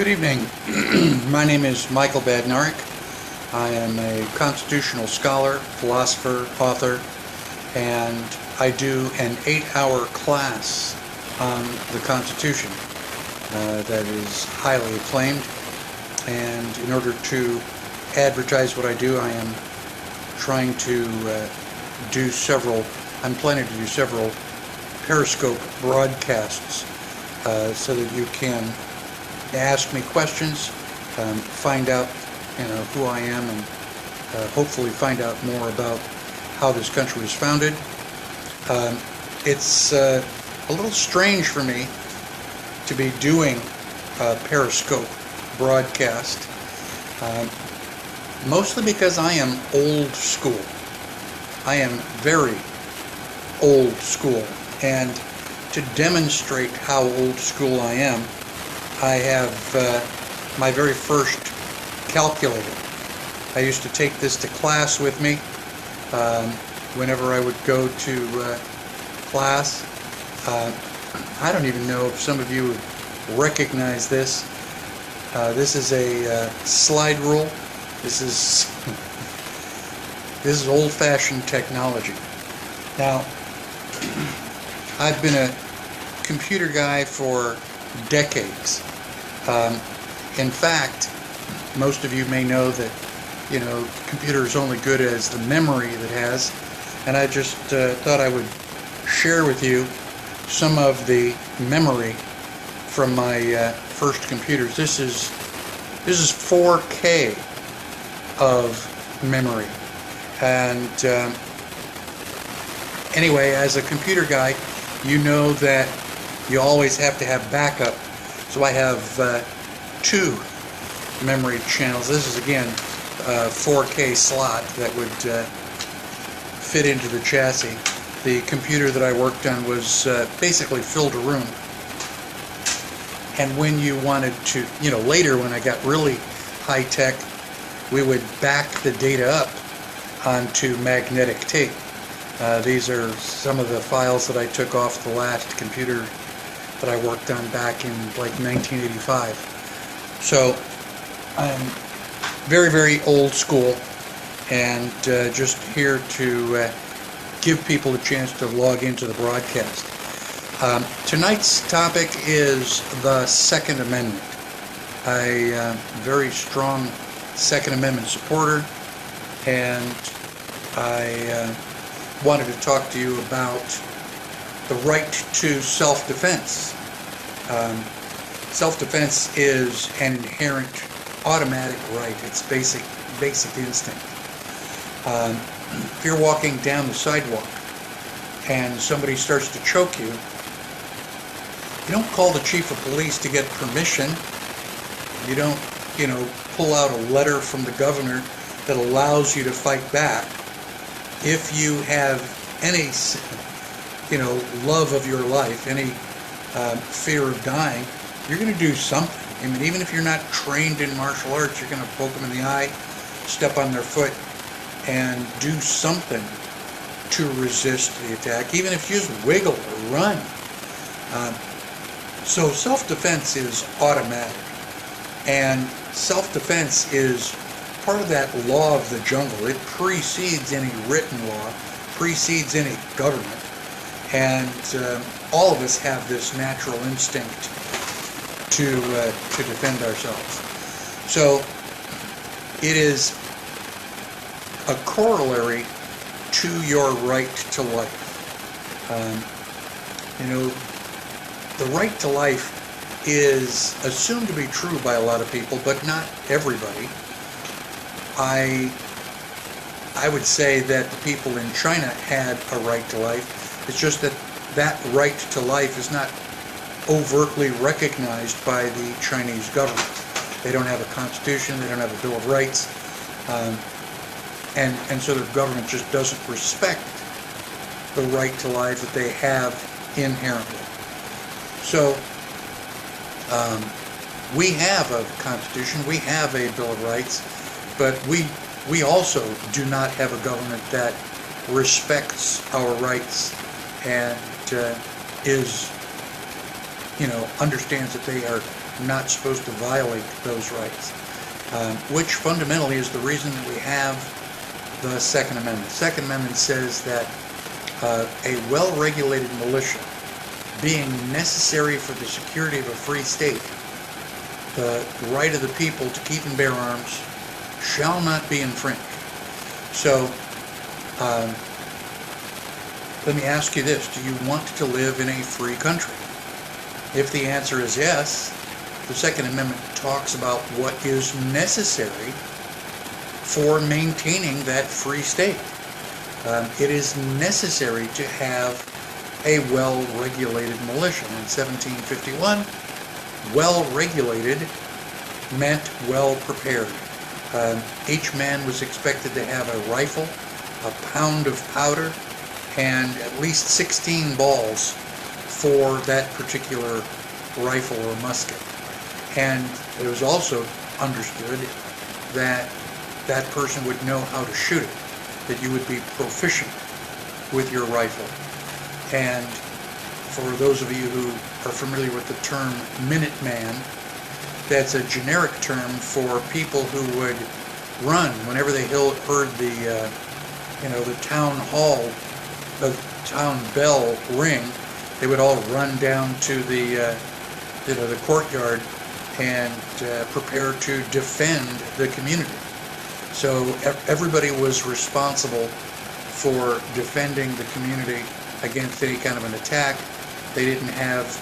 Good evening. My name is Michael Badnarik. I am a constitutional scholar, philosopher, author, and I do an 8-hour class on the Constitution that is highly acclaimed. And in order to advertise what I do, I am trying to I'm planning to do several Periscope broadcasts so that you can ask me questions, find out who I am, and hopefully find out more about how this country was founded. It's a little strange for me to be doing a Periscope broadcast, mostly because I am old school. I am very old school, and to demonstrate how old school I am, I have my very first calculator. I used to take this to class with me whenever I would go to class. I don't even know if some of you would recognize this. This is a slide rule. This is old-fashioned technology. Now, I've been a computer guy for decades. In fact, most of you may know that computer is only good as the memory that it has, and I just thought I would share with you some of the memory from my first computers. This is 4K of memory, and anyway, as a computer guy, you know that you always have to have backup. So I have 2 memory channels. This is again a 4K slot that would fit into the chassis. The computer that I worked on was basically filled a room. And when you wanted to, later when I got really high tech, we would back the data up onto magnetic tape. These are some of the files that I took off the last computer that I worked on back in like 1985. So I'm very, very old school, and just here to give people a chance to log into the broadcast. Tonight's topic is the Second Amendment. I am a very strong Second Amendment supporter, and I wanted to talk to you about the right to self-defense. Self-defense is an inherent automatic right. It's basic instinct. If you're walking down the sidewalk and somebody starts to choke you, you don't call the chief of police to get permission. You don't, pull out a letter from the governor that allows you to fight back. If you have any love of your life, any fear of dying, you're going to do something. I mean, even if you're not trained in martial arts, you're going to poke them in the eye, step on their foot, and do something to resist the attack, even if you just wiggle or run. So self-defense is automatic, and self-defense is part of that law of the jungle. It precedes any written law, precedes any government. And all of us have this natural instinct to defend ourselves. So it is a corollary to your right to life. The right to life is assumed to be true by a lot of people, but not everybody. I would say that the people in China had a right to life. It's just that right to life is not overtly recognized by the Chinese government. They don't have a constitution, they don't have a Bill of Rights, and so the government just doesn't respect the right to life that they have inherently. So we have a constitution, we have a Bill of Rights, but we also do not have a government that respects our rights and understands that they are not supposed to violate those rights, which fundamentally is the reason that we have the Second Amendment. The Second Amendment says that a well-regulated militia, being necessary for the security of a free state, the right of the people to keep and bear arms shall not be infringed. So, let me ask you this: do you want to live in a free country? If the answer is yes, the Second Amendment talks about what is necessary for maintaining that free state. It is necessary to have a well-regulated militia. In 1751, well-regulated meant well-prepared. Each man was expected to have a rifle, a pound of powder, and at least 16 balls for that particular rifle or musket. And it was also understood that that person would know how to shoot it, that you would be proficient with your rifle. And for those of you who are familiar with the term Minuteman, that's a generic term for people who would run whenever they heard the town hall, the town bell ring. They would all run down to the courtyard and prepare to defend the community. So everybody was responsible for defending the community against any kind of an attack. They didn't have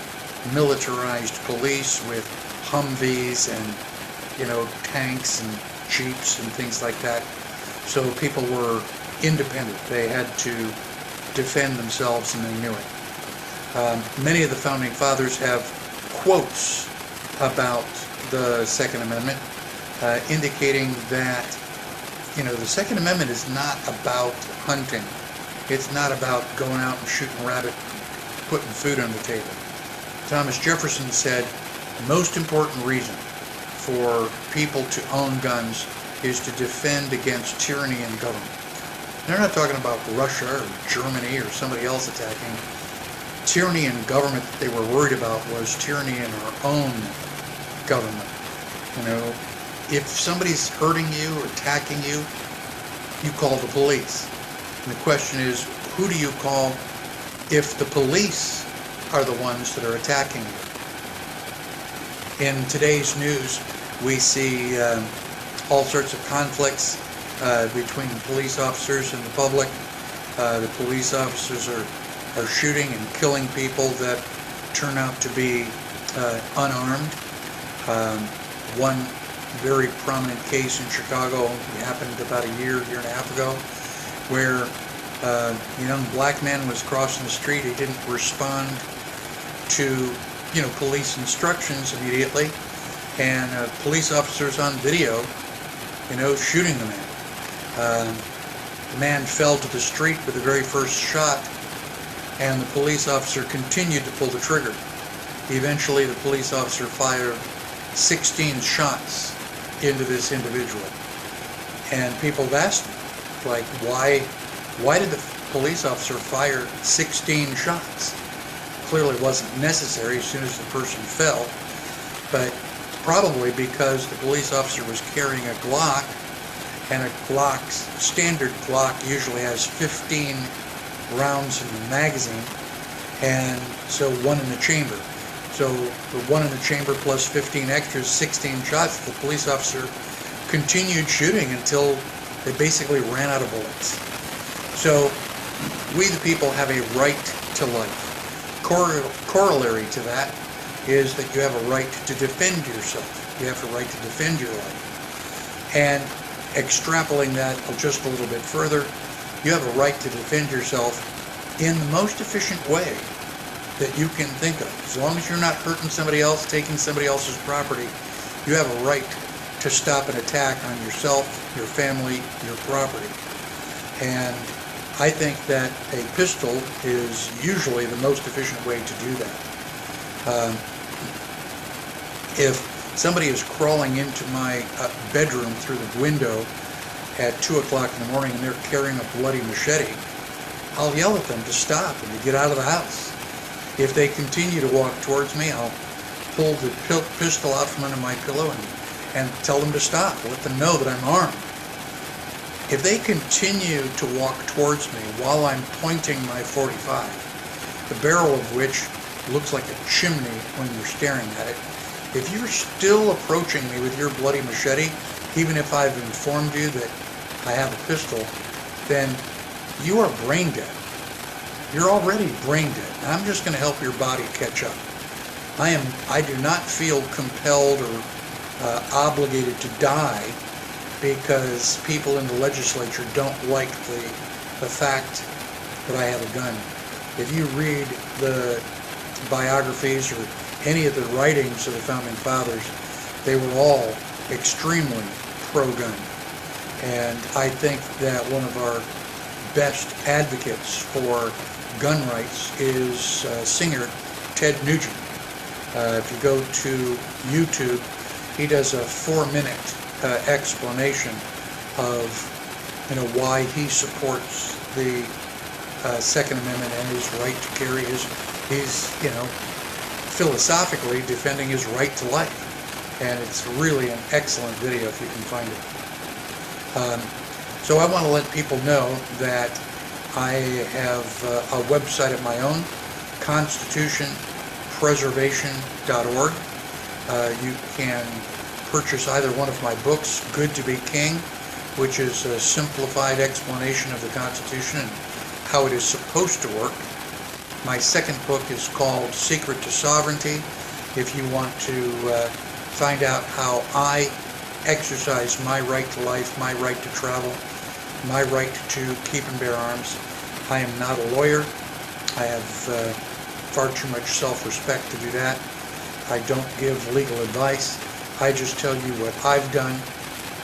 militarized police with Humvees and tanks and jeeps and things like that. So people were independent. They had to defend themselves, and they knew it. Many of the founding fathers have quotes about the Second Amendment, indicating that the Second Amendment is not about hunting. It's not about going out and shooting rabbit, putting food on the table. Thomas Jefferson said the most important reason for people to own guns is to defend against tyranny and government. They're not talking about Russia or Germany or somebody else attacking. Tyranny and government that they were worried about was tyranny in our own government. If somebody's hurting you or attacking you, you call the police. And the question is, who do you call if the police are the ones that are attacking you? In today's news, we see all sorts of conflicts between police officers and the public. The police officers are shooting and killing people that turn out to be unarmed. One very prominent case in Chicago happened about a year and a half ago, where a young black man was crossing the street. He didn't respond to police instructions immediately, and police officers on video shooting the man. The man fell to the street with the very first shot, and the police officer continued to pull the trigger. Eventually, the police officer fired 16 shots into this individual. And people have asked me, why did the police officer fire 16 shots? Clearly wasn't necessary as soon as the person fell, but probably because the police officer was carrying a Glock, and a standard Glock usually has 15 rounds in the magazine, and so one in the chamber. So the one in the chamber plus 15 extras, 16 shots. The police officer continued shooting until they basically ran out of bullets. So we the people have a right to life. Corollary to that is that you have a right to defend yourself. You have a right to defend your life. And extrapolating that just a little bit further, you have a right to defend yourself in the most efficient way that you can think of. As long as you're not hurting somebody else, taking somebody else's property, you have a right to stop an attack on yourself, your family, your property. And I think that a pistol is usually the most efficient way to do that. If somebody is crawling into my bedroom through the window at 2 o'clock in the morning and they're carrying a bloody machete, I'll yell at them to stop and to get out of the house. If they continue to walk towards me, I'll pull the pistol out from under my pillow and tell them to stop, let them know that I'm armed. If they continue to walk towards me while I'm pointing my .45, the barrel of which looks like a chimney when you're staring at it, if you're still approaching me with your bloody machete, even if I've informed you that I have a pistol, then you are brain dead. You're already brain dead. I'm just going to help your body catch up. I do not feel compelled or obligated to die because people in the legislature don't like the fact that I have a gun. If you read the biographies or any of the writings of the Founding Fathers, they were all extremely pro-gun. And I think that one of our best advocates for gun rights is singer Ted Nugent. If you go to YouTube, he does a 4-minute explanation of why he supports the Second Amendment and his right to carry he's philosophically defending his right to life. And it's really an excellent video if you can find it. So I want to let people know that I have a website of my own, constitutionpreservation.org. You can purchase either one of my books, Good to be King, which is a simplified explanation of the Constitution and how it is supposed to work. My second book is called Secret to Sovereignty, if you want to find out how I exercise my right to life, my right to travel, my right to keep and bear arms. I am not a lawyer. I have far too much self-respect to do that. I don't give legal advice. I just tell you what I've done,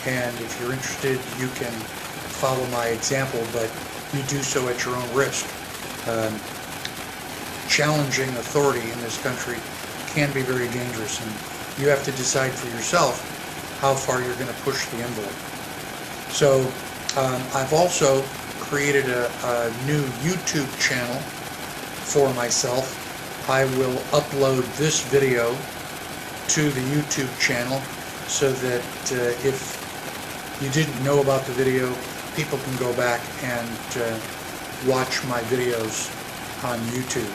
and if you're interested, you can follow my example, but you do so at your own risk. Challenging authority in this country can be very dangerous, and you have to decide for yourself how far you're going to push the envelope. So I've also created a new YouTube channel for myself. I will upload this video to the YouTube channel so that if you didn't know about the video, people can go back and watch my videos on YouTube.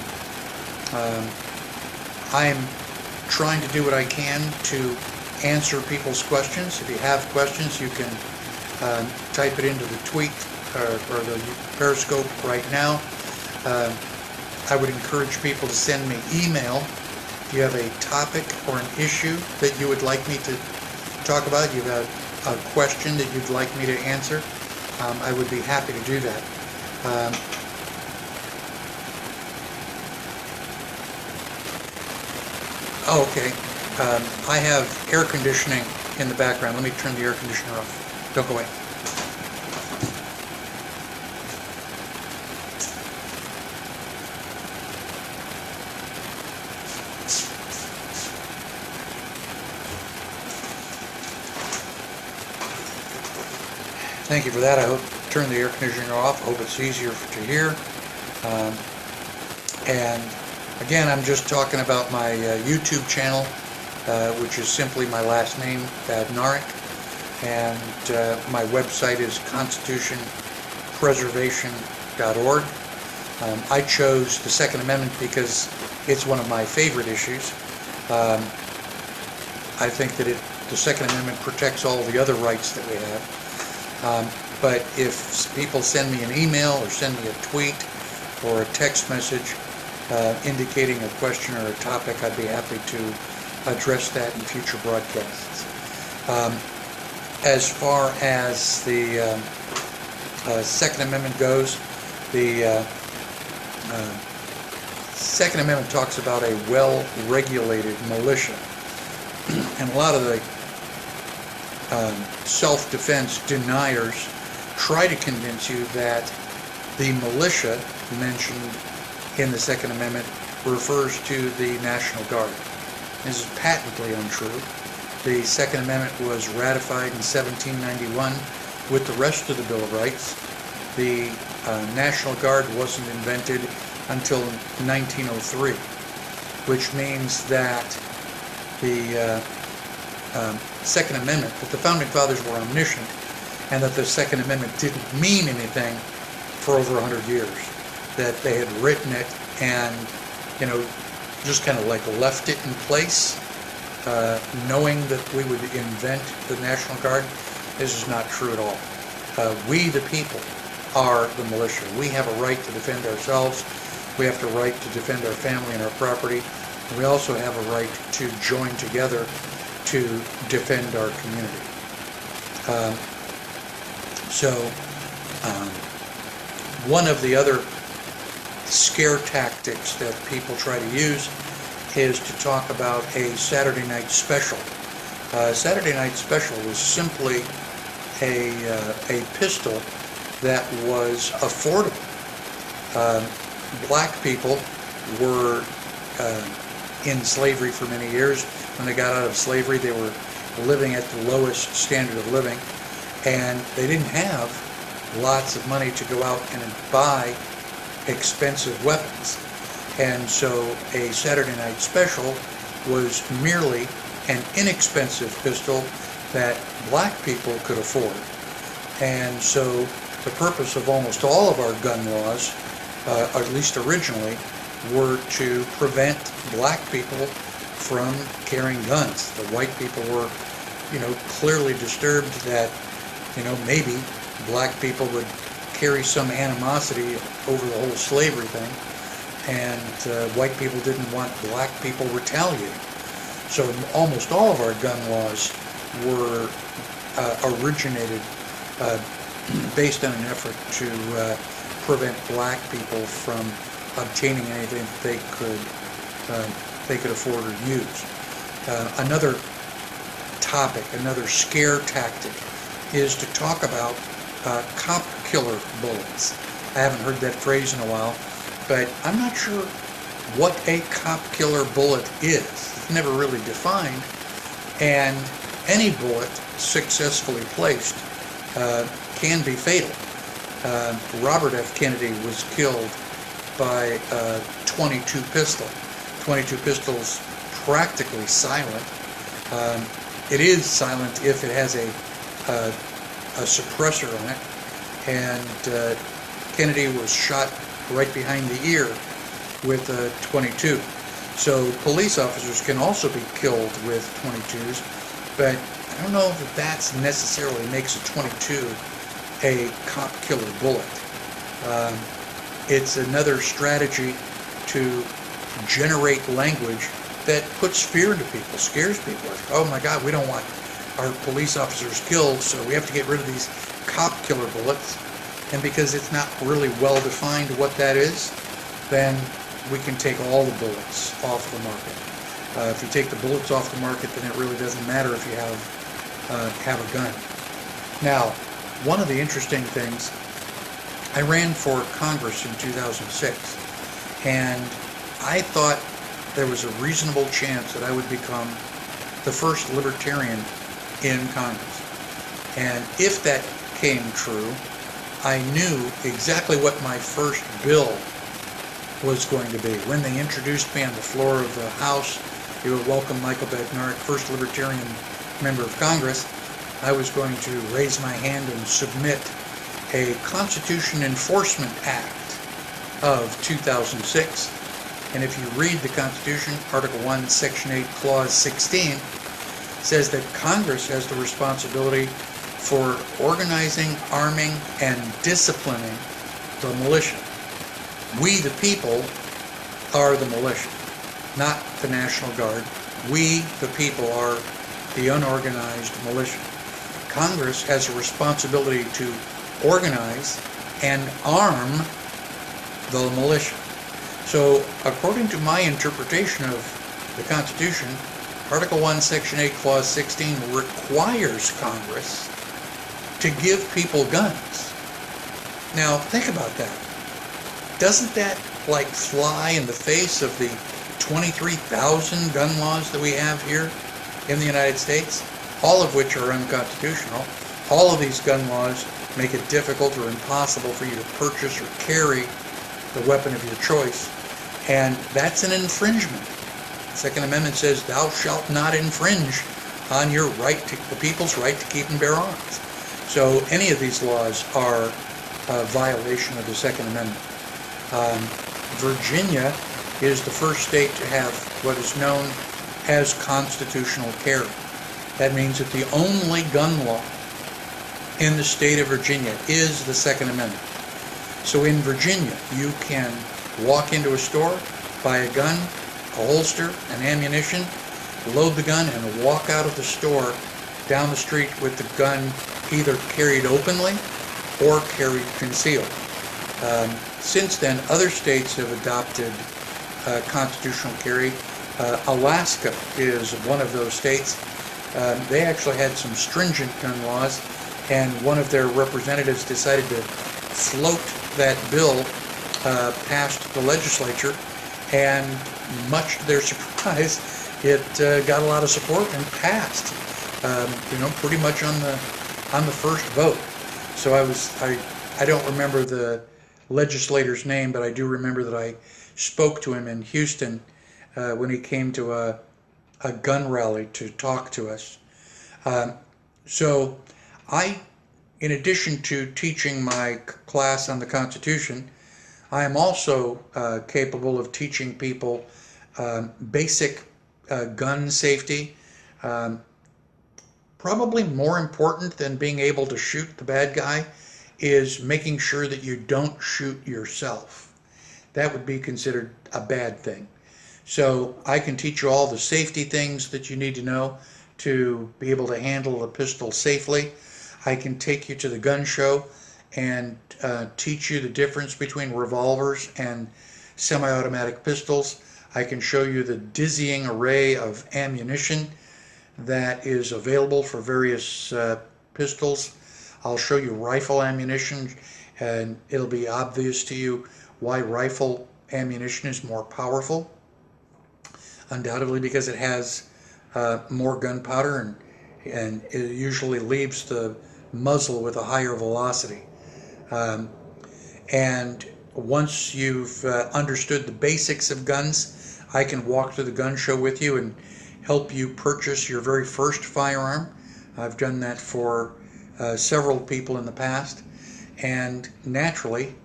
I'm trying to do what I can to answer people's questions. If you have questions, you can type it into the tweet or the Periscope right now. I would encourage people to send me email if you have a topic or an issue that you would like me to talk about. You have a question that you'd like me to answer. I would be happy to do that. Okay. I have air conditioning in the background. Let me turn the air conditioner off. Don't go away. Thank you for that. I hope turn the air conditioner off. I hope it's easier to hear. And again, I'm just talking about my YouTube channel, which is simply my last name, Badnarik, and my website is constitutionpreservation.org. I chose the Second Amendment because it's one of my favorite issues. I think that the Second Amendment protects all the other rights that we have. But if people send me an email or send me a tweet or a text message indicating a question or a topic, I'd be happy to address that in future broadcasts. As far as the Second Amendment goes, the Second Amendment talks about a well-regulated militia. And a lot of the self-defense deniers try to convince you that the militia mentioned in the Second Amendment refers to the National Guard. This is patently untrue. The Second Amendment was ratified in 1791 with the rest of the Bill of Rights. The National Guard wasn't invented until 1903, which means that the Second Amendment, that the Founding Fathers were omniscient, and that the Second Amendment didn't mean anything for over 100 years, that they had written it and, just kind of like left it in place, knowing that we would invent the National Guard. This is not true at all. We, the people, are the militia. We have a right to defend ourselves. We have the right to defend our family and our property. And we also have a right to join together to defend our community. One of the other scare tactics that people try to use is to talk about a Saturday night special. Saturday night special was simply a pistol that was affordable. Black people were in slavery for many years. When they got out of slavery, they were living at the lowest standard of living, and they didn't have lots of money to go out and buy expensive weapons. And so a Saturday night special was merely an inexpensive pistol that black people could afford. And so the purpose of almost all of our gun laws, at least originally, were to prevent black people from carrying guns. The white people were, clearly disturbed that, maybe black people would carry some animosity over the whole slavery thing, and white people didn't want black people retaliating. So almost all of our gun laws were originated based on an effort to prevent black people from obtaining anything that they could afford or use. Another topic, another scare tactic, is to talk about cop killer bullets. I haven't heard that phrase in a while, but I'm not sure what a cop killer bullet is. It's never really defined, and any bullet successfully placed can be fatal. Robert F. Kennedy was killed by a .22 pistol. .22 pistol's practically silent. It is silent if it has a suppressor on it, and Kennedy was shot right behind the ear with a .22. So police officers can also be killed with .22s, but I don't know that that necessarily makes a .22 a cop killer bullet. It's another strategy to generate language that puts fear into people, scares people. Like, oh my God, we don't want our police officers killed, so we have to get rid of these cop killer bullets. And because it's not really well defined what that is, then we can take all the bullets off the market. If you take the bullets off the market, then it really doesn't matter if you have a gun. Now, one of the interesting things, I ran for Congress in 2006, and I thought there was a reasonable chance that I would become the first libertarian in Congress. And if that came true, I knew exactly what my first bill was going to be. When they introduced me on the floor of the House, they would welcome Michael Bednarik, first libertarian member of Congress, I was going to raise my hand and submit a Constitution Enforcement Act of 2006. And if you read the Constitution, Article 1, Section 8, Clause 16, says that Congress has the responsibility for organizing, arming, and disciplining the militia. We, the people, are the militia, not the National Guard. We, the people, are the unorganized militia. Congress has a responsibility to organize and arm the militia. So, according to my interpretation of the Constitution, Article 1, Section 8, Clause 16 requires Congress to give people guns. Now, think about that. Doesn't that, fly in the face of the 23,000 gun laws that we have here in the United States, all of which are unconstitutional? All of these gun laws make it difficult or impossible for you to purchase or carry the weapon of your choice. And that's an infringement. Second Amendment says, thou shalt not infringe on your right, the people's right to keep and bear arms. So any of these laws are a violation of the Second Amendment. Virginia is the first state to have what is known as constitutional carry. That means that the only gun law in the state of Virginia is the Second Amendment. So in Virginia, you can walk into a store, buy a gun, a holster, and ammunition, load the gun, and walk out of the store down the street with the gun either carried openly or carried concealed. Since then, other states have adopted constitutional carry. Alaska is one of those states. They actually had some stringent gun laws, and one of their representatives decided to float that bill past the legislature, and much to their surprise, it got a lot of support and passed. Pretty much on the first vote. So I don't remember the legislator's name, but I do remember that I spoke to him in Houston when he came to a gun rally to talk to us. So in addition to teaching my class on the Constitution, I am also capable of teaching people basic gun safety. Probably more important than being able to shoot the bad guy is making sure that you don't shoot yourself. That would be considered a bad thing. So I can teach you all the safety things that you need to know to be able to handle a pistol safely. I can take you to the gun show and teach you the difference between revolvers and semi-automatic pistols. I can show you the dizzying array of ammunition that is available for various pistols. I'll show you rifle ammunition, and it'll be obvious to you why rifle ammunition is more powerful. Undoubtedly because it has more gunpowder, and it usually leaves the muzzle with a higher velocity. And once you've understood the basics of guns, I can walk to the gun show with you and help you purchase your very first firearm. I've done that for several people in the past, and naturally,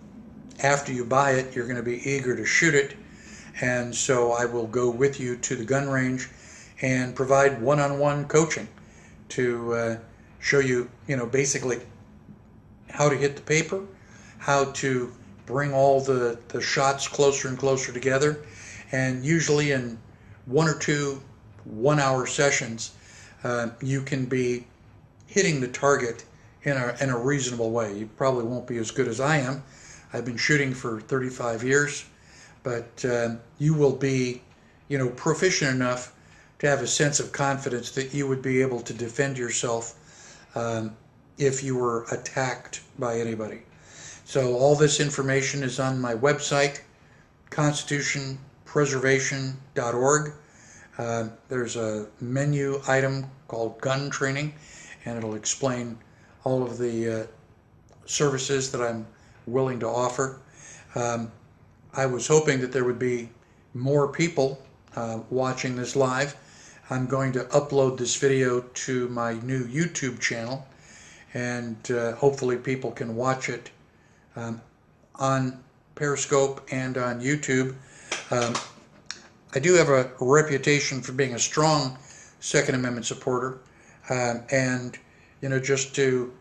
after you buy it, you're going to be eager to shoot it, and so I will go with you to the gun range and provide one-on-one coaching to show you, basically how to hit the paper, how to bring all the shots closer and closer together, and usually in 1 or 2 one-hour sessions, you can be hitting the target in a reasonable way. You probably won't be as good as I am. I've been shooting for 35 years, but you will be, proficient enough to have a sense of confidence that you would be able to defend yourself if you were attacked by anybody. So all this information is on my website, constitutionpreservation.org. There's a menu item called gun training, and it'll explain all of the services that I'm willing to offer. I was hoping that there would be more people watching this live. I'm going to upload this video to my new YouTube channel, and hopefully people can watch it on Periscope and on YouTube. I do have a reputation for being a strong Second Amendment supporter, and just to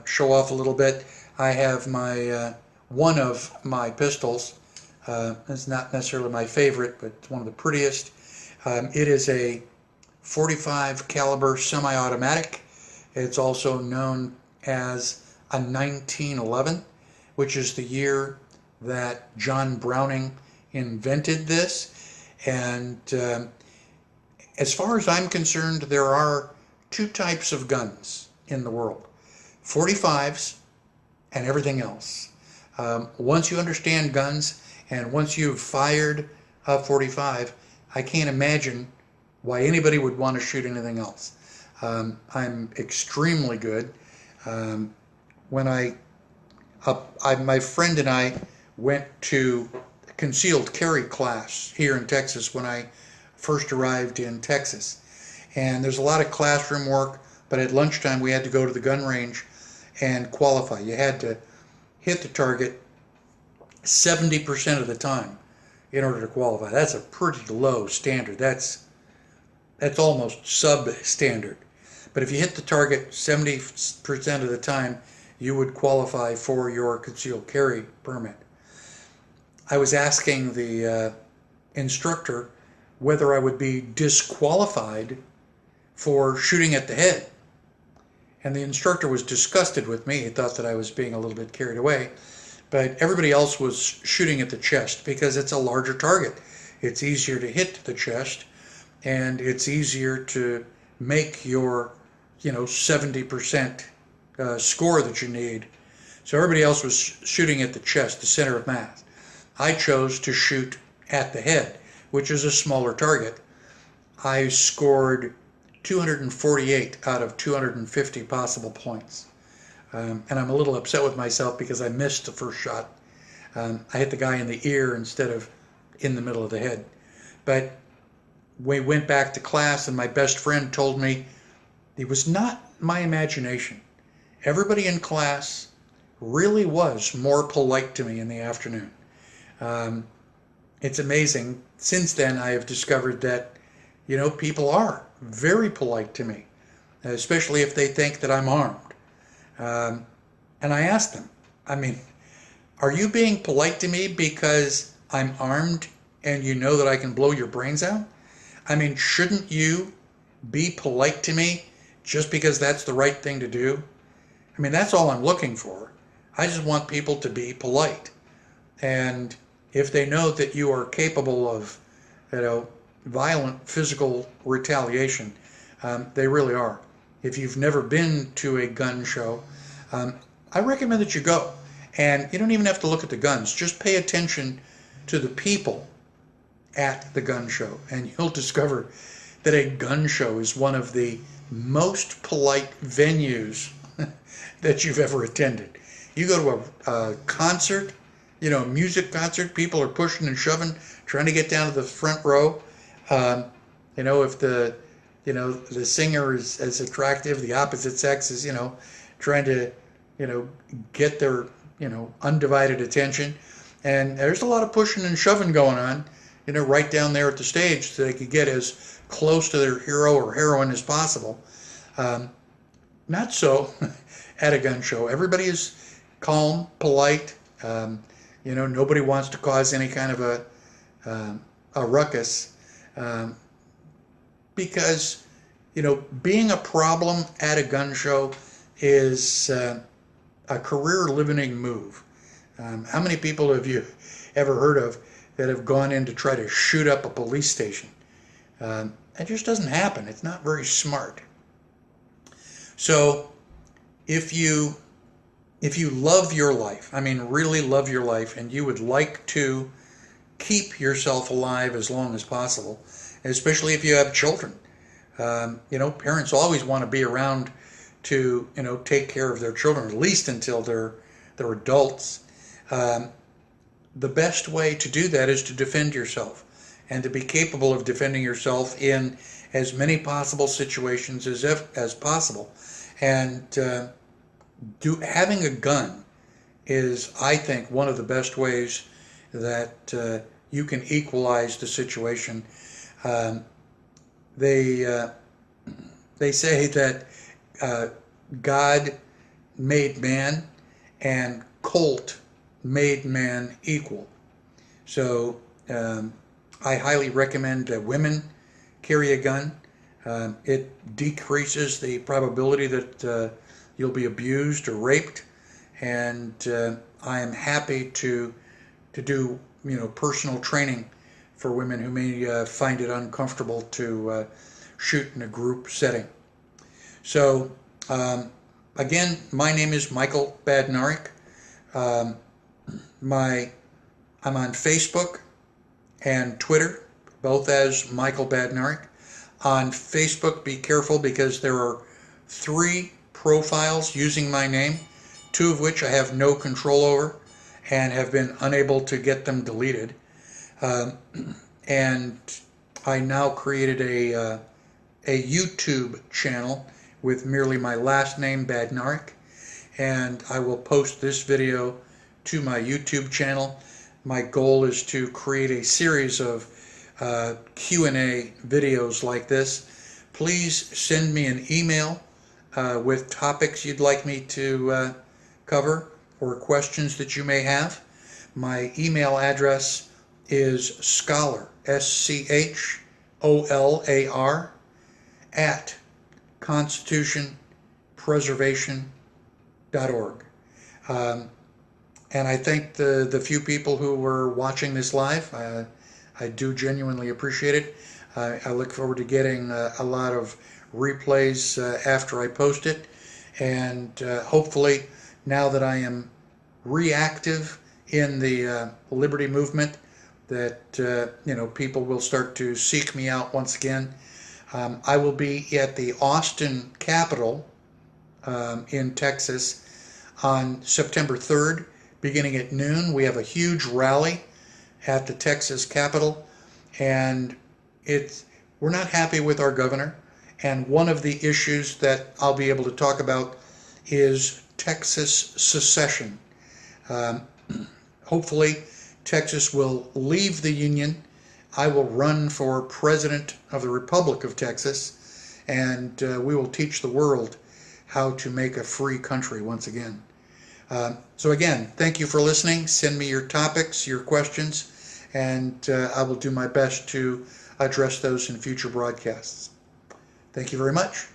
show off a little bit, I have my one of my pistols. It's not necessarily my favorite, but it's one of the prettiest. It is a .45 caliber semi-automatic. It's also known as a 1911, which is the year that John Browning invented this. And as far as I'm concerned, there are 2 types of guns in the world: .45s and everything else. Once you understand guns, and once you've fired a .45, I can't imagine why anybody would want to shoot anything else. I'm extremely good. When my friend and I went to concealed carry class here in Texas when I first arrived in Texas. And there's a lot of classroom work, but at lunchtime we had to go to the gun range and qualify. You had to hit the target 70% of the time in order to qualify. That's a pretty low standard. That's almost substandard. But if you hit the target 70% of the time, you would qualify for your concealed carry permit. I was asking the instructor whether I would be disqualified for shooting at the head. And the instructor was disgusted with me. He thought that I was being a little bit carried away. But everybody else was shooting at the chest because it's a larger target. It's easier to hit the chest, and it's easier to make your 70% score that you need. So everybody else was shooting at the chest, the center of mass. I chose to shoot at the head, which is a smaller target. I scored 248 out of 250 possible points. And I'm a little upset with myself because I missed the first shot. I hit the guy in the ear instead of in the middle of the head. But we went back to class, and my best friend told me it was not my imagination. Everybody in class really was more polite to me in the afternoon. It's amazing. Since then, I have discovered that, people are very polite to me, especially if they think that I'm armed. And I asked them, are you being polite to me because I'm armed and you know that I can blow your brains out? Shouldn't you be polite to me just because that's the right thing to do? That's all I'm looking for. I just want people to be polite. And if they know that you are capable of, violent physical retaliation, they really are. If you've never been to a gun show, I recommend that you go. And you don't even have to look at the guns. Just pay attention to the people at the gun show, and you'll discover that a gun show is one of the most polite venues that you've ever attended. You go to a concert, a music concert, people are pushing and shoving, trying to get down to the front row. If the singer is as attractive, the opposite sex is, trying to, get their, undivided attention. And there's a lot of pushing and shoving going on, right down there at the stage so they could get as close to their hero or heroine as possible. Not so at a gun show. Everybody is calm, polite. Nobody wants to cause any kind of a ruckus. Because, being a problem at a gun show is a career-limiting move. How many people have you ever heard of that have gone in to try to shoot up a police station? That just doesn't happen. It's not very smart. So if you love your life, really love your life, and you would like to keep yourself alive as long as possible, especially if you have children. Parents always want to be around to, take care of their children, at least until they're adults. The best way to do that is to defend yourself and to be capable of defending yourself in as many possible situations as possible. And having a gun is, I think, one of the best ways that you can equalize the situation. They say that God made man and Colt made man equal. So I highly recommend that women carry a gun. It decreases the probability that you'll be abused or raped, and I am happy to do personal training for women who may find it uncomfortable to shoot in a group setting. So again, my name is Michael Badnarik. I'm on Facebook and Twitter, both as Michael Badnarik. On Facebook, be careful because there are 3 profiles using my name, 2 of which I have no control over and have been unable to get them deleted. And I now created a YouTube channel with merely my last name, Badnarik, and I will post this video to my YouTube channel. My goal is to create a series of Q&A videos like this. Please send me an email with topics you'd like me to cover or questions that you may have. My email address is scholar, SCHOLAR, at constitutionpreservation.org. And I thank the few people who were watching this live. I do genuinely appreciate it. I look forward to getting a lot of replays after I post it. And hopefully, now that I am reactive in the liberty movement, that people will start to seek me out once again. I will be at the Austin Capitol in Texas on September 3rd, beginning at noon. We have a huge rally at the Texas Capitol, and we're not happy with our governor. And one of the issues that I'll be able to talk about is Texas secession. Hopefully, Texas will leave the Union. I will run for President of the Republic of Texas, and we will teach the world how to make a free country once again. So again, thank you for listening. Send me your topics, your questions, and I will do my best to address those in future broadcasts. Thank you very much.